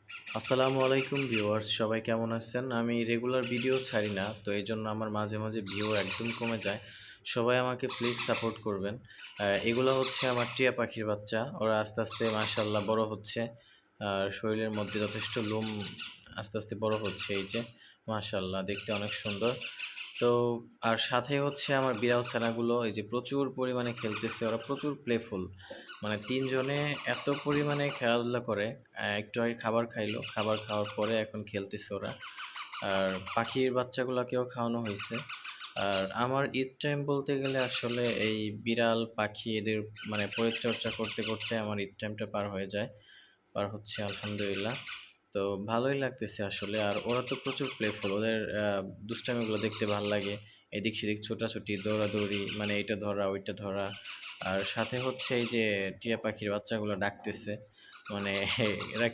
আসসালামু আলাইকুম ভিউয়ার্স, সবাই কেমন আছেন? আমি রেগুলার ভিডিও ছাড়ি না, তো এই জন্য আমার মাঝে মাঝে ভিউ একদম কমে যায়। সবাই আমাকে প্লিজ সাপোর্ট করবেন। এগুলো হচ্ছে আমার টিয়া পাখির বাচ্চা। ওরা আস্তে আস্তে মাশাআল্লাহ বড় হচ্ছে। আর শরীরের মধ্যে যথেষ্ট লোম আস্তে আস্তে বড় হচ্ছে। এই যে মাশাআল্লাহ, দেখতে অনেক সুন্দর। তো আর সাথে হচ্ছে আমার বিড়াল ছানাগুলো এই যে প্রচুর পরিমাণে খেলতেছে। ওরা প্রচুর প্লেফুল। মানে ৩ জনে এত পরিমাণে খেলাধুলা করে। একটু আগে খাবার খাইলো। খাবার খাওয়ার পরে এখন খেলতেছে ওরা। আর পাখির বাচ্চাগুলাকেও খাওয়ানো হইছে। আর আমার ঈদ টাইম বলতে গেলে আসলে এই বিড়াল, পাখি এদের মানে পরিচর্যা করতে করতে আমার ঈদ টাইমটা পার হয়ে যায়। পার হচ্ছে আলহামদুলিল্লাহ। তো ভালোই লাগতেছে আসলে। আর ওরা তো প্রচুর প্লেফুল। ওদের দুষ্টামিগুলো দেখতে ভাল লাগে। এদিক সেদিক ছোটাছুটি, দৌড়াদৌড়ি, মানে এইটা ধরা, ওইটা ধরা। আর সাথে হচ্ছে এই যে টিয়া পাখির বাচ্চাগুলো ডাকতেছে। মানে এরা